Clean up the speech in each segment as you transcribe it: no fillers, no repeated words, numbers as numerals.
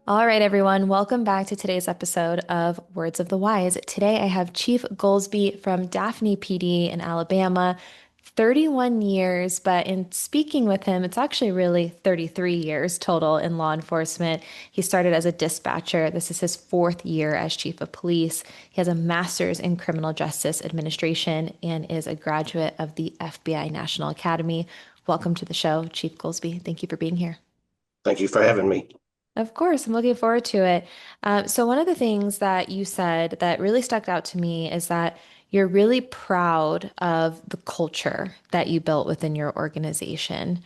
All right, everyone, welcome back to today's episode of Words of the Wise. Today I have Chief Gulsby from Daphne PD in Alabama. 31 years, but in speaking with him, it's actually really 33 years total in law enforcement. He started as a dispatcher. This is his fourth year as chief of police. He has a master's in criminal justice administration and is a graduate of the FBI National Academy. Welcome to the show, Chief Gulsby. Thank you for being here. Thank you for having me. Of course, I'm looking forward to it. So, one of the things that you said that really stuck out to me is that you're really proud of the culture that you built within your organization.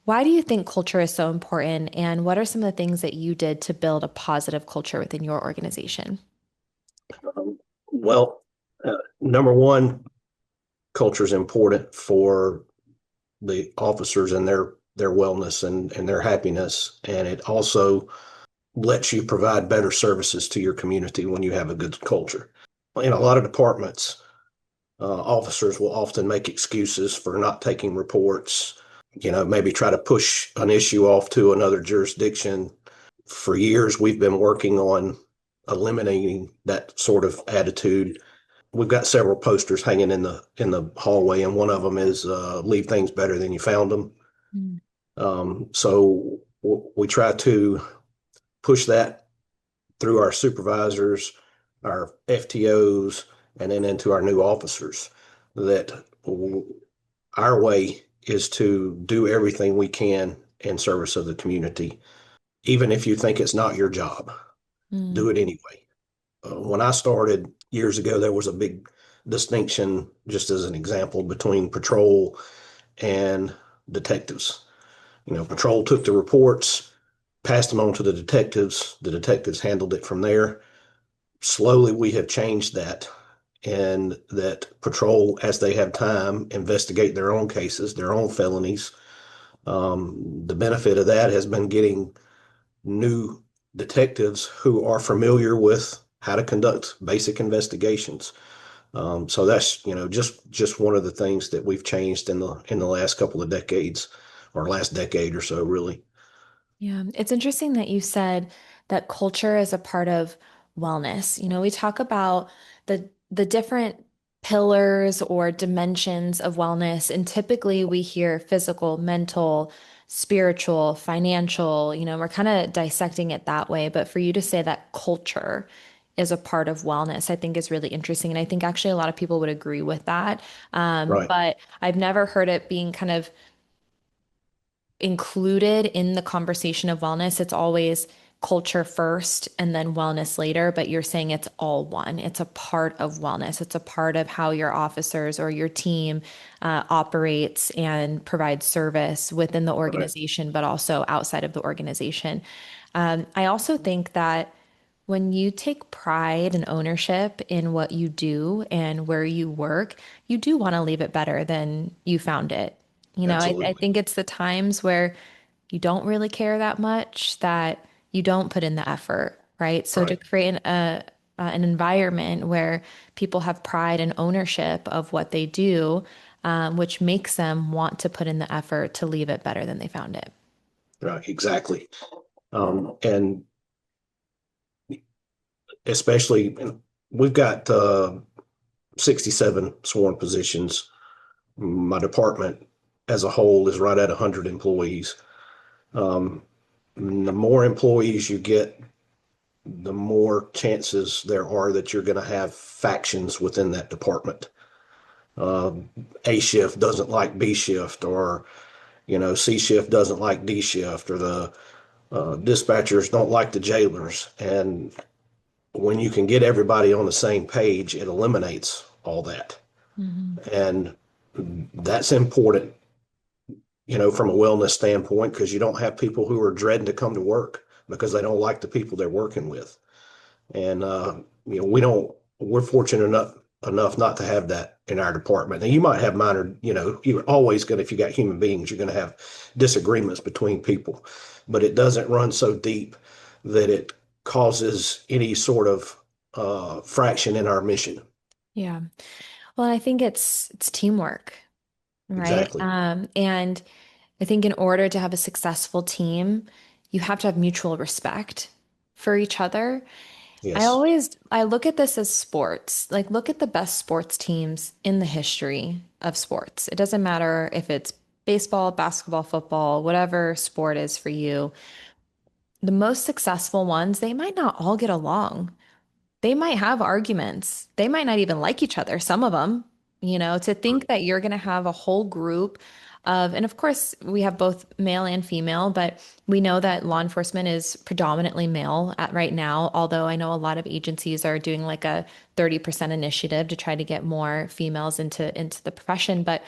Why do you think culture is so important, and what are some of the things that you did to build a positive culture within your organization? Um, well, Number one, culture is important for the officers and their wellness and their happiness, and it also lets you provide better services to your community when you have a good culture. In a lot of departments, officers will often make excuses for not taking reports. Maybe try to push an issue off to another jurisdiction. For years, we've been working on eliminating that sort of attitude. We've got several posters hanging in the hallway, and one of them is "Leave things better than you found them." Mm. We try to push that through our supervisors, our FTOs, and then into our new officers. That our way is to do everything we can in service of the community, even if you think it's not your job. Do Mm. it anyway. When I started years ago, there was a big distinction, just as an example, between patrol and detectives. Patrol took the reports, passed them on to the detectives. The detectives handled it from there. Slowly, we have changed that, and that patrol, as they have time, investigate their own cases, their own felonies. The benefit of that has been getting new detectives who are familiar with how to conduct basic investigations. So that's just one of the things that we've changed in the last couple of decades, or last decade or so, really. Yeah, it's interesting that you said that culture is a part of wellness. We talk about the different pillars or dimensions of wellness, and typically we hear physical, mental, spiritual, financial, we're kind of dissecting it that way. But for you to say that culture is a part of wellness, I think is really interesting. And I think actually a lot of people would agree with that. Right. But I've never heard it being kind of included in the conversation of wellness. It's always culture first and then wellness later, but you're saying it's all one. It's a part of wellness. It's a part of how your officers or your team operates and provides service within the Right. organization, but also outside of the organization. I also think that when you take pride and ownership in what you do and where you work, you do want to leave it better than you found it. I Absolutely. think it's the times where you don't really care that much that you don't put in the effort, right? So to Right. create an environment where people have pride and ownership of what they do, which makes them want to put in the effort to leave it better than they found it. Right. Exactly. And especially, we've got 67 sworn positions. My department as a whole is right at 100 employees. Um, the more employees you get, the more chances there are that you're going to have factions within that department. Uh, A shift doesn't like B shift, or C shift doesn't like D shift, or the dispatchers don't like the jailers. And when you can get everybody on the same page, it eliminates all that. Mhm. And that's important, from a wellness standpoint, because you don't have people who are dreading to come to work because they don't like the people they're working with. And we're fortunate enough not to have that in our department. Now, you might have minor, you're always going to, if you got human beings, you're going to have disagreements between people, but it doesn't run so deep that it causes any sort of fraction in our mission. Yeah. Well, I think it's teamwork, right? Exactly. And I think in order to have a successful team, you have to have mutual respect. for each other. Yes. I look at this as sports. Like, look at the best sports teams in the history of sports. It doesn't matter if it's baseball, basketball, football, whatever sport is for you. The most successful ones, they might not all get along. They might have arguments. They might not even like each other, some of them, to think that you're going to have a whole group of, and of course, we have both male and female, but we know that law enforcement is predominantly male at right now, although I know a lot of agencies are doing like a 30% initiative to try to get more females into the profession. But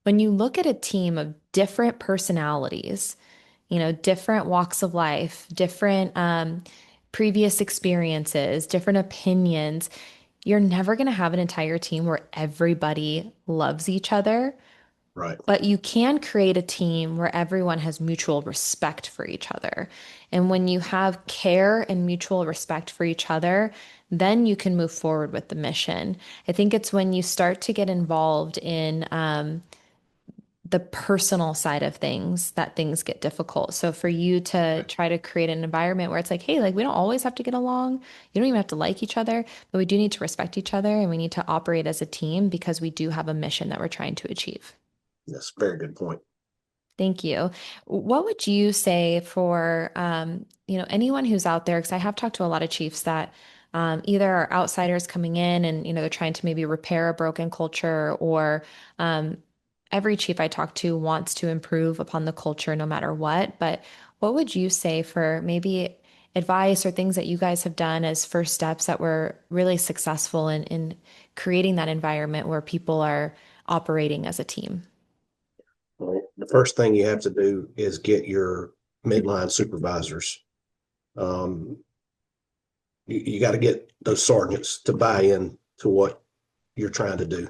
when you look at a team of different personalities, different walks of life, different previous experiences, different opinions. You're never going to have an entire team where everybody loves each other, Right. but you can create a team where everyone has mutual respect for each other. And when you have care and mutual respect for each other, then you can move forward with the mission. I think it's when you start to get involved in the personal side of things that things get difficult. So for you to try to create an environment where it's like, hey, like we don't always have to get along. You don't even have to like each other, but we do need to respect each other and we need to operate as a team because we do have a mission that we're trying to achieve. That's a very good point. Thank you. What would you say for anyone who's out there? Because I have talked to a lot of chiefs that either are outsiders coming in and they're trying to maybe repair a broken culture, or um, every chief I talk to wants to improve upon the culture no matter what. But what would you say for maybe advice or things that you guys have done as first steps that were really successful in creating that environment where people are operating as a team? Well, the first thing you have to do is get your midline supervisors. Um, you got to get those sergeants to buy in to what you're trying to do.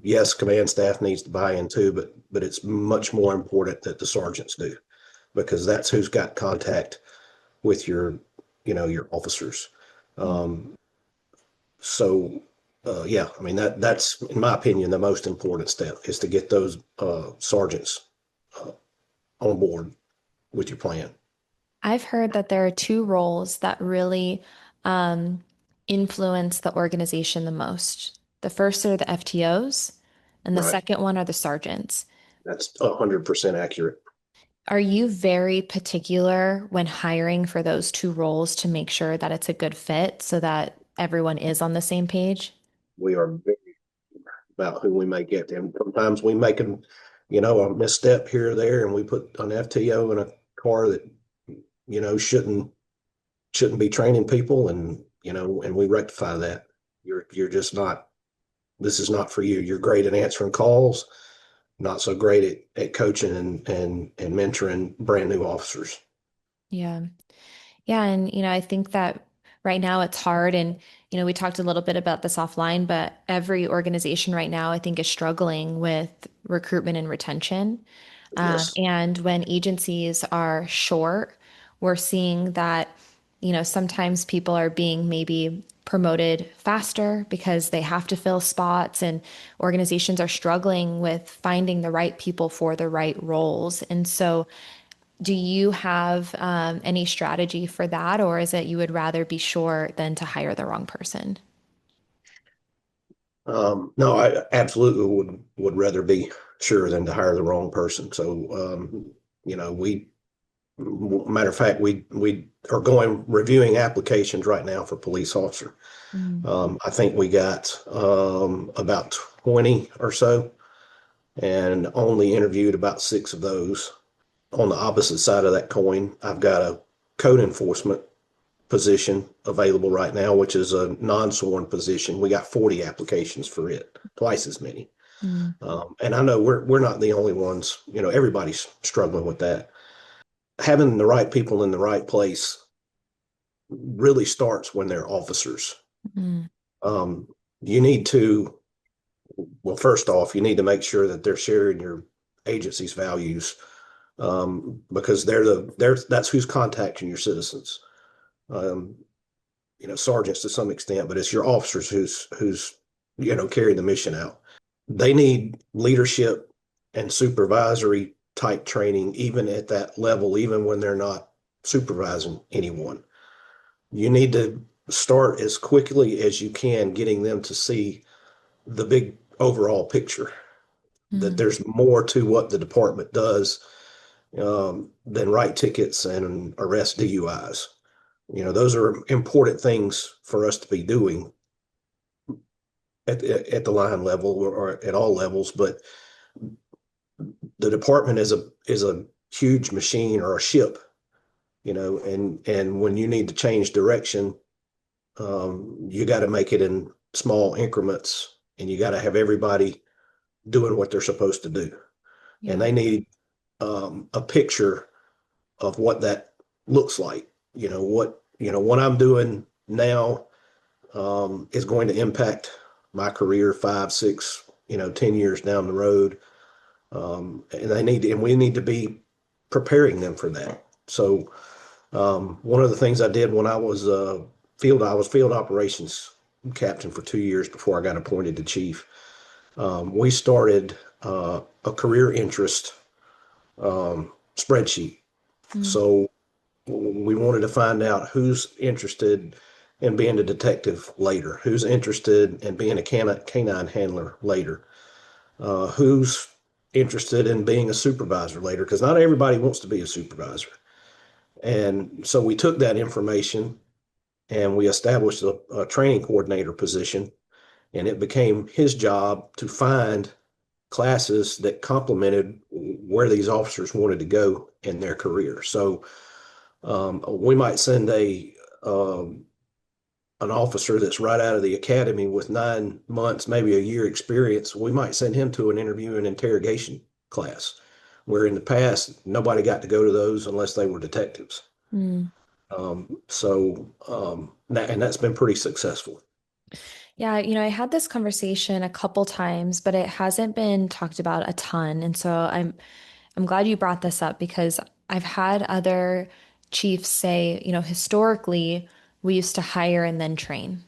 Yes, command staff needs to buy in too, but it's much more important that the sergeants do, because that's who's got contact with your officers. Um, so yeah, I mean that's in my opinion the most important step is to get those sergeants uh, on board with your plan. I've heard that there are two roles that really um, influence the organization the most. The first are the FTOs, and the Right. second one are the sergeants. That's 100% accurate. Are you very particular when hiring for those two roles to make sure that it's a good fit so that everyone is on the same page? We are very about who we may get. And sometimes we make them, a misstep here or there, and we put an FTO in a car that, shouldn't be training people, and we rectify that. You're just not, this is not for you. You're great at answering calls, not so great at coaching and mentoring brand new officers. Yeah. Yeah, and I think that right now it's hard, and we talked a little bit about this offline, but every organization right now I think is struggling with recruitment and retention. Yes. And when agencies are short, we're seeing that, sometimes people are being maybe promoted faster because they have to fill spots, and organizations are struggling with finding the right people for the right roles. And so do you have any strategy for that, or is it you would rather be sure than to hire the wrong person? No, I absolutely would rather be sure than to hire the wrong person. So, we matter of fact, we are going reviewing applications right now for police officer. Mm, I think we got about 20 or so, and only interviewed about six of those. On the opposite side of that coin, I've got a code enforcement position available right now, which is a non-sworn position. We got 40 applications for it, twice as many. mm, And I know we're not the only ones. Everybody's struggling with that. Having the right people in the right place really starts when they're officers. mm, Um, you need to, well, first off, you need to make sure that they're sharing your agency's values, because that's who's contacting your citizens. Um, sergeants to some extent, but it's your officers who's carrying the mission out. They need leadership and supervisory type training, even at that level, even when they're not supervising anyone. You need to start as quickly as you can getting them to see the big overall picture, that Mm, there's more to what the department does than write tickets and arrest DUIs. Those are important things for us to be doing at the line level or at all levels. But the department is a huge machine or a ship, and when you need to change direction, you got to make it in small increments, and you got to have everybody doing what they're supposed to do, and yeah. they need a picture of what that looks like. What I'm doing now is going to impact my career 5, 6, 10 years down the road. And we need to be preparing them for that. So one of the things I did when I was field operations captain for 2 years before I got appointed to chief. We started a career interest spreadsheet. Mm, So we wanted to find out who's interested in being a detective later, who's interested in being a canine handler later, who's interested in being a supervisor later, because not everybody wants to be a supervisor. And so we took that information and we established a training coordinator position, and it became his job to find classes that complemented where these officers wanted to go in their career. So we might send a an officer that's right out of the academy with 9 months, maybe a year experience. We might send him to an interview and interrogation class, where in the past nobody got to go to those unless they were detectives. mm. And that's been pretty successful. Yeah, I had this conversation a couple times, but it hasn't been talked about a ton. And so I'm glad you brought this up because I've had other chiefs say, historically, we used to hire and then train.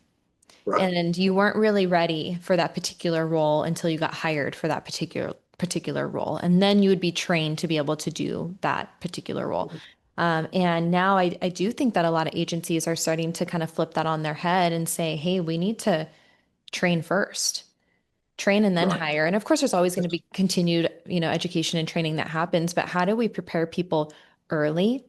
Right. And you weren't really ready for that particular role until you got hired for that particular role. And then you would be trained to be able to do that particular role. And now I do think that a lot of agencies are starting to kind of flip that on their head and say, hey, we need to train first, train and then Right. hire. And of course, there's always going to be continued, education and training that happens, but how do we prepare people early?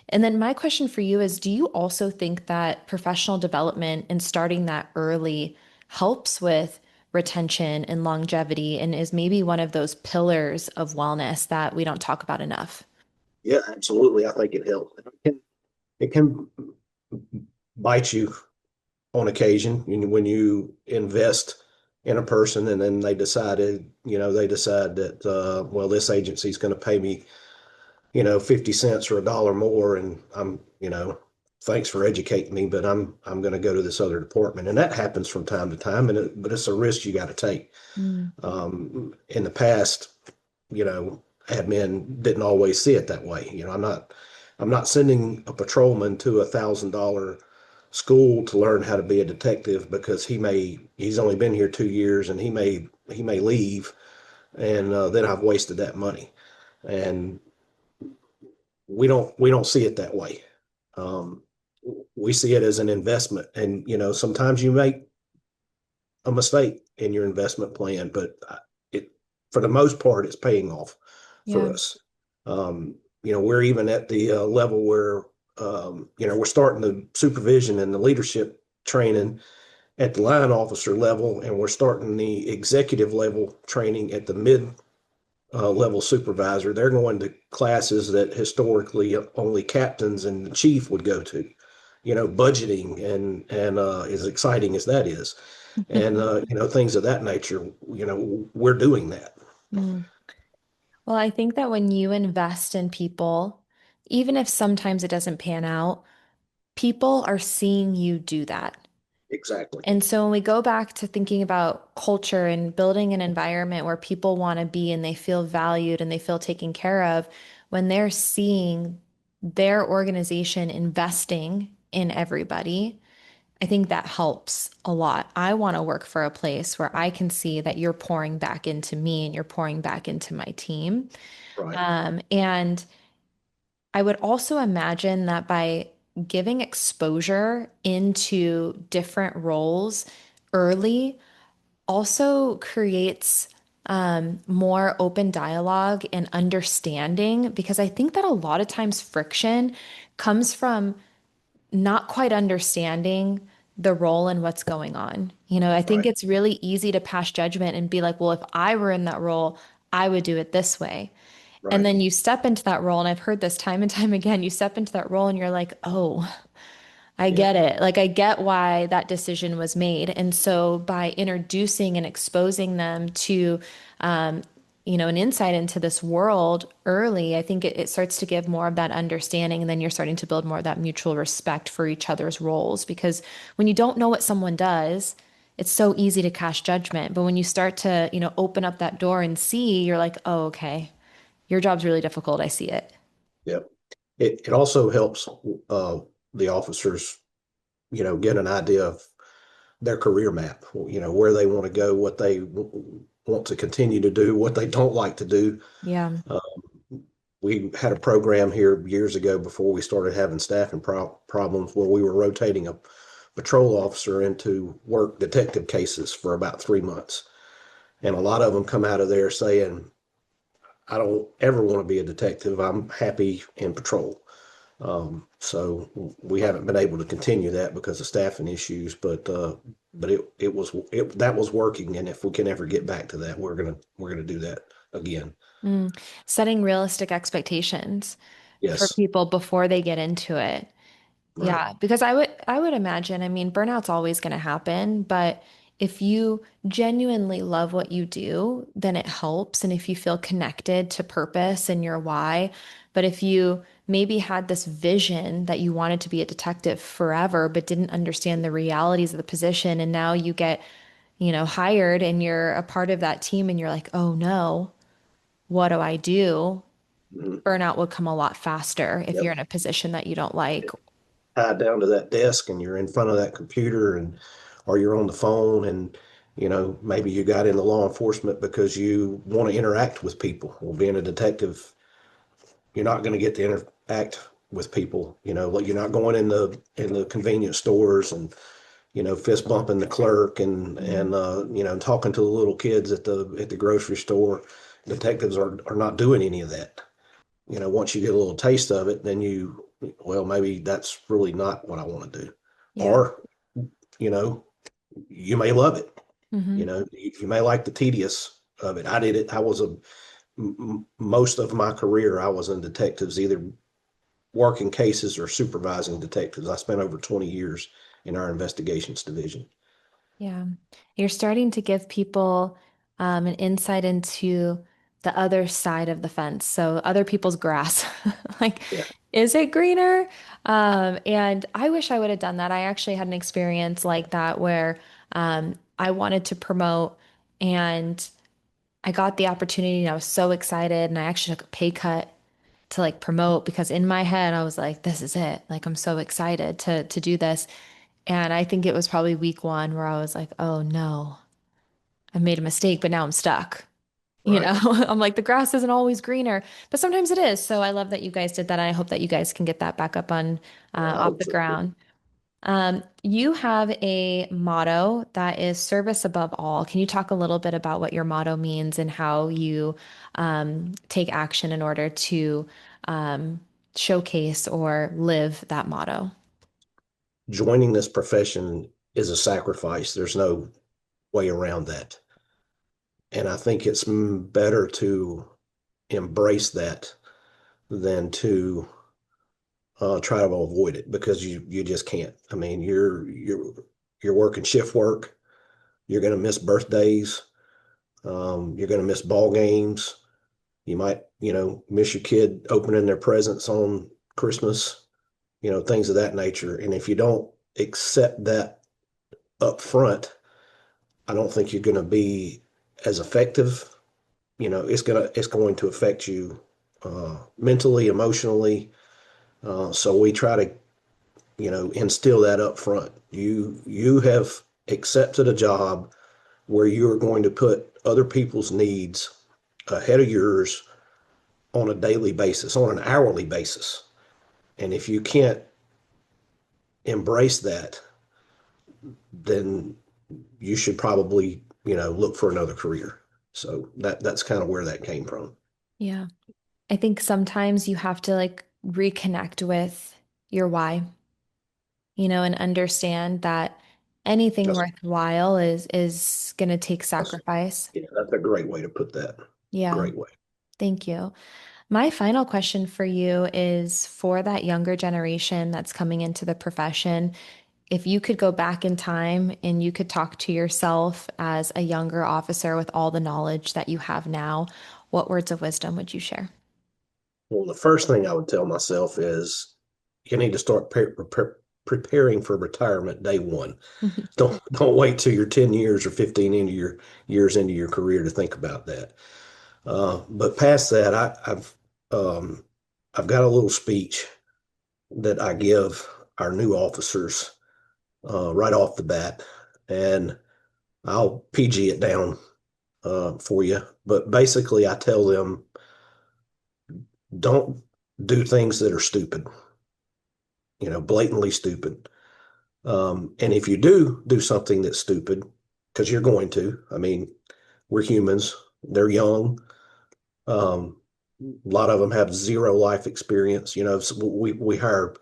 And then my question for you is, do you also think that professional development and starting that early helps with retention and longevity and is maybe one of those pillars of wellness that we don't talk about enough? Yeah, absolutely. I think it helps. It can bite you on occasion when you invest in a person and then they decide that, well, this agency is going to pay me, 50 cents or $1 more. And thanks for educating me, but I'm going to go to this other department. And that happens from time to time. But it's a risk you got to take. Mm, In the past, admin didn't always see it that way. I'm not sending a patrolman to $1,000 school to learn how to be a detective because he's only been here 2 years and he may leave, and then I've wasted that money. And we don't see it that way. Um, we see it as an investment, and sometimes you make a mistake in your investment plan, but it for the most part it's paying off for yeah. us. We're even at the level where we're starting the supervision and the leadership training at the line officer level, and we're starting the executive level training at the mid level supervisor. They're going to classes that historically only captains and the chief would go to. Budgeting and as exciting as that is, and things of that nature. We're doing that. Mm. Well, I think that when you invest in people, even if sometimes it doesn't pan out, people are seeing you do that. Exactly. And so when we go back to thinking about culture and building an environment where people want to be and they feel valued and they feel taken care of, when they're seeing their organization investing in everybody, I think that helps a lot. I want to work for a place where I can see that you're pouring back into me and you're pouring back into my team. Right. And I would also imagine that by giving exposure into different roles early also creates more open dialogue and understanding because I think that a lot of times friction comes from not quite understanding the role and what's going on. I think Right. it's really easy to pass judgment and be like, well, if I were in that role, I would do it this way. And Right. then you step into that role, and I've heard this time and time again, you step into that role and you're like, oh, I Yeah. get it. Like, I get why that decision was made. And so, by introducing and exposing them to, um, an insight into this world early, I think it starts to give more of that understanding. And then you're starting to build more of that mutual respect for each other's roles. Because when you don't know what someone does, it's so easy to cast judgment. But when you start to, open up that door and see, you're like, oh, okay, your job's really difficult. I see it. Yeah. It also helps uh, the officers, get an idea of their career map, where they want to go, what they want to continue to do, what they don't like to do. Yeah. Uh, we had a program here years ago before we started having staffing problems where we were rotating a patrol officer into work detective cases for about 3 months. And a lot of them come out of there saying, I don't ever want to be a detective. I'm happy in patrol. So we haven't been able to continue that because of staffing issues, but that was working, and if we can ever get back to that, we're gonna do that again. Mm. Setting realistic expectations for Yes, people before they get into it. right. Yeah, because I would imagine, I mean, burnout's always going to happen, but if you genuinely love what you do, then it helps. And if you feel connected to purpose and your why, but if you maybe had this vision that you wanted to be a detective forever, but didn't understand the realities of the position, and now you get, hired and you're a part of that team and you're like, oh no, what do I do? Mhm. Burnout would come a lot faster if you're Yep. in a position that you don't like. Tied down to that desk, and you're in front of that computer, and or you're on the phone, and maybe you got into law enforcement because you want to interact with people. Well, being a detective, you're not going to get to interact with people. Like, you're not going in the convenience stores and fist bumping the clerk and talking to the little kids at the grocery store. Detectives are not doing any of that. Once you get a little taste of it, then well, maybe that's really not what I want to do. Yeah. Or, you know, you may love it. Hmm. You may like the tedious of it. I did it. Most of my career, I was in detectives, either working cases or supervising detectives. I spent over 20 years in our investigations division. Yeah. You're starting to give people an insight into the other side of the fence. So other people's grass. Like, Yeah. is it greener? And I wish I would have done that. I actually had an experience like that where I wanted to promote and I got the opportunity and I was so excited and I actually took a pay cut to like promote because in my head I was like, this is it. Like I'm so excited to do this. And I think it was probably week one where I was like, oh no, I made a mistake, but now I'm stuck. Right. I'm like, the grass isn't always greener, but sometimes it is. So I love that you guys did that. I hope that you guys can get that back up on Yeah, I off hope the so too. ground. You have a motto that is service above all. Can you talk a little bit about what your motto means and how you take action in order to um, showcase or live that motto? Joining this profession is a sacrifice. There's no way around that. And I think it's better to embrace that than to try to avoid it, because you just can't. I mean, you're working shift work. You're going to miss birthdays. You're going to miss ball games. You might, miss your kid opening their presents on Christmas. Things of that nature. And if you don't accept that up front, I don't think you're going to be as effective. It's going to affect you mentally, emotionally. So we try to, instill that up front. You have accepted a job where you're going to put other people's needs ahead of yours on a daily basis, on an hourly basis. And if you can't embrace that, then you should probably, look for another career. So that's kind of where that came from. Yeah. I think sometimes you have to like reconnect with your why, and understand that anything That's, worthwhile is going to take that's, sacrifice. yeah, that's a great way to put that. Yeah. Great way. Thank you. My final question for you is for that younger generation that's coming into the profession. If you could go back in time and you could talk to yourself as a younger officer with all the knowledge that you have now, what words of wisdom would you share? Well, the first thing I would tell myself is you need to start preparing for retirement day one. Don't wait till you're 10 years or 15 into your years into your career to think about that. But past that, um, I've got a little speech that I give our new officers right off the bat, and I'll PG it down for you. But basically, I tell them don't do things that are stupid, blatantly stupid. And if you do something that's stupid, because you're going to, I mean, we're humans, they're young. A lot of them have zero life experience. So we hire,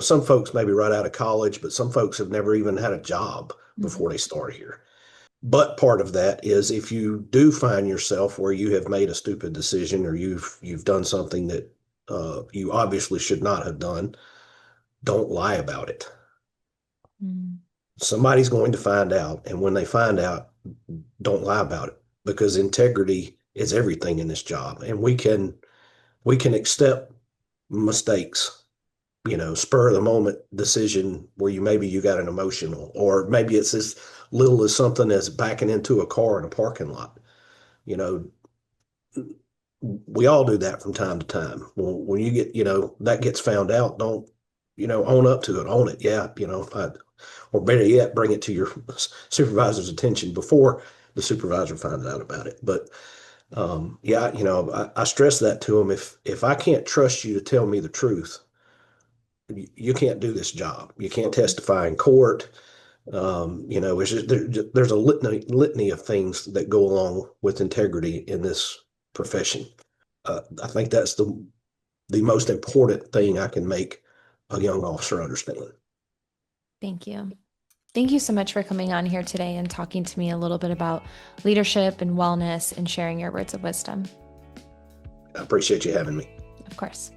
some folks maybe right out of college, but some folks have never even had a job Mhm. before they start here. But part of that is if you do find yourself where you have made a stupid decision or you've done something that you obviously should not have done, don't lie about it. Mm. Somebody's going to find out, and when they find out, don't lie about it because integrity is everything in this job, and we can accept mistakes, spur of the moment decision where you got an emotional, or maybe it's as little as something as backing into a car in a parking lot. You know, we all do that from time to time. When you get, that gets found out, don't, own up to it, own it. Yeah, or better yet, bring it to your supervisor's attention before the supervisor finds out about it. But yeah, I stress that to them. If I can't trust you to tell me the truth, you can't do this job. You can't testify in court. It's just, there's a litany of things that go along with integrity in this profession. I think that's the most important thing I can make a young officer understand. Thank you. Thank you so much for coming on here today and talking to me a little bit about leadership and wellness and sharing your words of wisdom. I appreciate you having me. Of course.